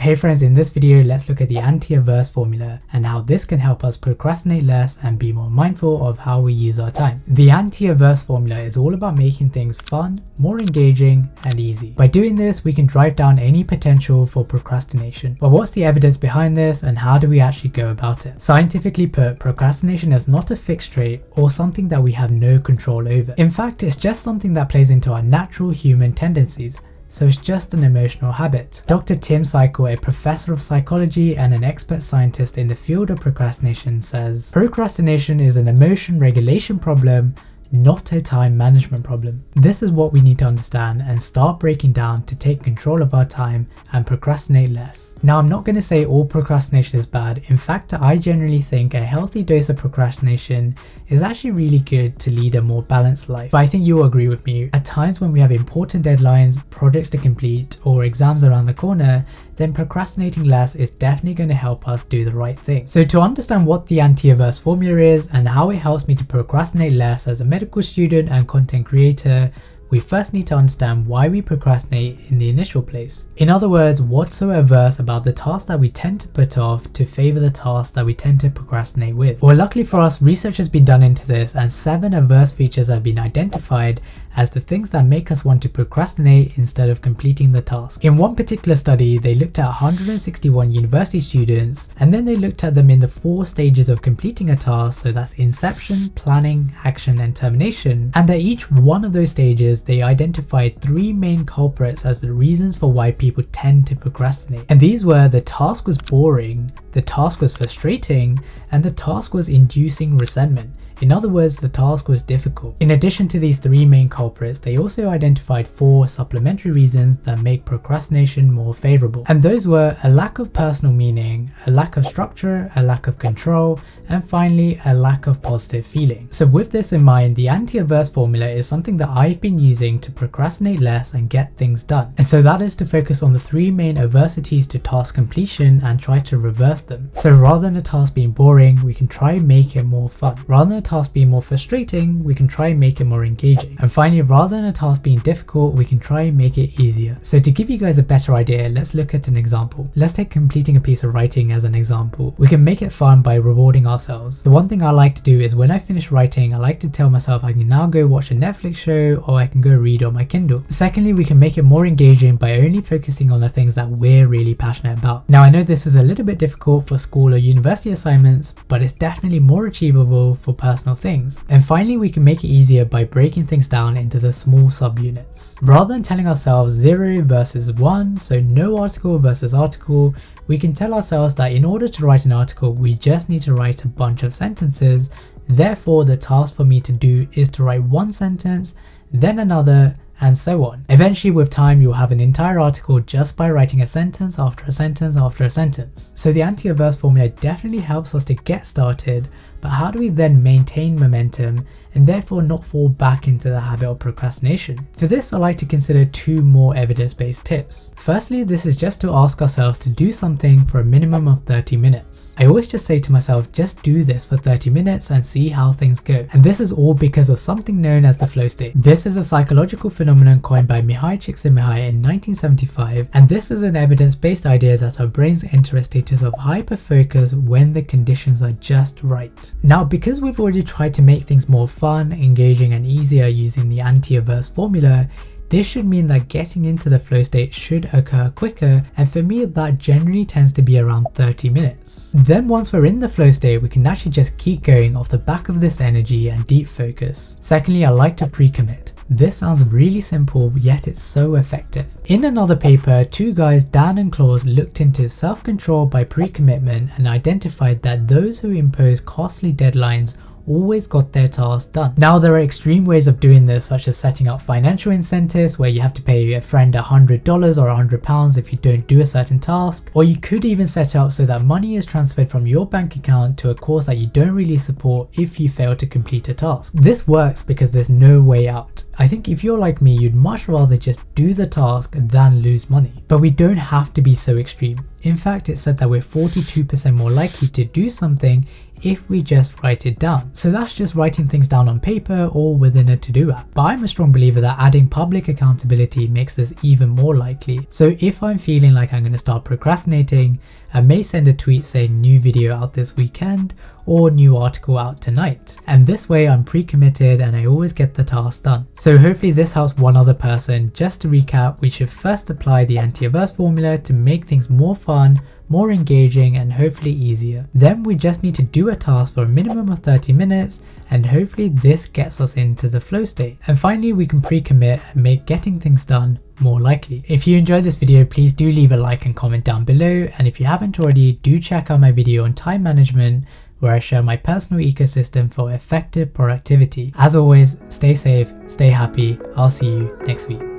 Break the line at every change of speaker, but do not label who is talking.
Hey friends, in this video, let's look at the Anti-Averse Formula and how this can help us procrastinate less and be more mindful of how we use our time. The Anti-Averse Formula is all about making things fun, more engaging, and easy. By doing this, we can drive down any potential for procrastination. But what's the evidence behind this and how do we actually go about it? Scientifically put, procrastination is not a fixed trait or something that we have no control over. In fact, it's just something that plays into our natural human tendencies. So it's just an emotional habit. Dr. Tim Cycle, a professor of psychology and an expert scientist in the field of procrastination, says, "Procrastination is an emotion regulation problem, not a time management problem." This is what we need to understand and start breaking down to take control of our time and procrastinate less. Now, I'm not going to say all procrastination is bad. In fact, I generally think a healthy dose of procrastination is actually really good to lead a more balanced life. But I think you'll agree with me, at times when we have important deadlines, projects to complete, or exams around the corner, then procrastinating less is definitely going to help us do the right thing. So to understand what the Anti-Averse Formula is and how it helps me to procrastinate less as a medical student and content creator, we first need to understand why we procrastinate in the initial place. In other words, what's so averse about the task that we tend to put off to favor the task that we tend to procrastinate with? Well, luckily for us, research has been done into this and 7 averse features have been identified as the things that make us want to procrastinate instead of completing the task. In one particular study, they looked at 161 university students and then they looked at them in the 4 stages of completing a task, so that's inception, planning, action, and termination. And at each one of those stages, they identified 3 main culprits as the reasons for why people tend to procrastinate. And these were: the task was boring, the task was frustrating, and the task was inducing resentment. In other words, the task was difficult. In addition to these 3 main culprits, they also identified 4 supplementary reasons that make procrastination more favorable. And those were a lack of personal meaning, a lack of structure, a lack of control, and finally, a lack of positive feeling. So with this in mind, the Anti-Averse Formula is something that I've been using to procrastinate less and get things done. And so that is to focus on the 3 main adversities to task completion and try to reverse them. So rather than a task being boring, we can try and make it more fun. Rather than a task being more frustrating, we can try and make it more engaging. And finally, rather than a task being difficult, we can try and make it easier. So to give you guys a better idea, let's look at an example. Let's take completing a piece of writing as an example. We can make it fun by rewarding ourselves. The one thing I like to do is when I finish writing, I like to tell myself I can now go watch a Netflix show or I can go read on my Kindle. Secondly, we can make it more engaging by only focusing on the things that we're really passionate about. Now, I know this is a little bit difficult for school or university assignments, but it's definitely more achievable for personal things. And finally, we can make it easier by breaking things down into the small subunits. Rather than telling ourselves 0 versus 1, so no article versus article, we can tell ourselves that in order to write an article, we just need to write a bunch of sentences. Therefore, the task for me to do is to write 1 sentence, then another, and so on. Eventually, with time, you'll have an entire article just by writing a sentence after a sentence after a sentence. So the Anti-Averse Formula definitely helps us to get started, but how do we then maintain momentum and therefore not fall back into the habit of procrastination? For this, I like to consider 2 more evidence-based tips. Firstly, this is just to ask ourselves to do something for a minimum of 30 minutes. I always just say to myself, just do this for 30 minutes and see how things go. And this is all because of something known as the flow state. This is a psychological phenomenon coined by Mihai Csikszentmihalyi in 1975, and this is an evidence-based idea that our brains enter a status of hyper-focus when the conditions are just right. Now, because we've already tried to make things more fun, engaging, and easier using the Anti-Averse Formula, this should mean that getting into the flow state should occur quicker, and for me that generally tends to be around 30 minutes. Then once we're in the flow state, we can actually just keep going off the back of this energy and deep focus. Secondly, I like to pre-commit. This sounds really simple, yet it's so effective. In another paper, 2 guys, Dan and Claus, looked into self-control by pre-commitment and identified that those who impose costly deadlines always got their tasks done. Now, there are extreme ways of doing this, such as setting up financial incentives where you have to pay a friend $100 or £100 if you don't do a certain task, or you could even set up so that money is transferred from your bank account to a course that you don't really support if you fail to complete a task. This works because there's no way out. I think if you're like me, you'd much rather just do the task than lose money. But we don't have to be so extreme. In fact, it said that we're 42% more likely to do something if we just write it down. So that's just writing things down on paper or within a to-do app. But I'm a strong believer that adding public accountability makes this even more likely. So if I'm feeling like I'm going to start procrastinating, I may send a tweet saying new video out this weekend or new article out tonight. And this way I'm pre-committed and I always get the task done. So hopefully this helps one other person. Just to recap, we should first apply the Anti-Averse Formula to make things more fun, more engaging, and hopefully easier. Then we just need to do a task for a minimum of 30 minutes and hopefully this gets us into the flow state. And finally we can pre-commit and make getting things done more likely. If you enjoyed this video, please do leave a like and comment down below, and if you haven't already, do check out my video on time management where I share my personal ecosystem for effective productivity. As always, stay safe, stay happy. I'll see you next week.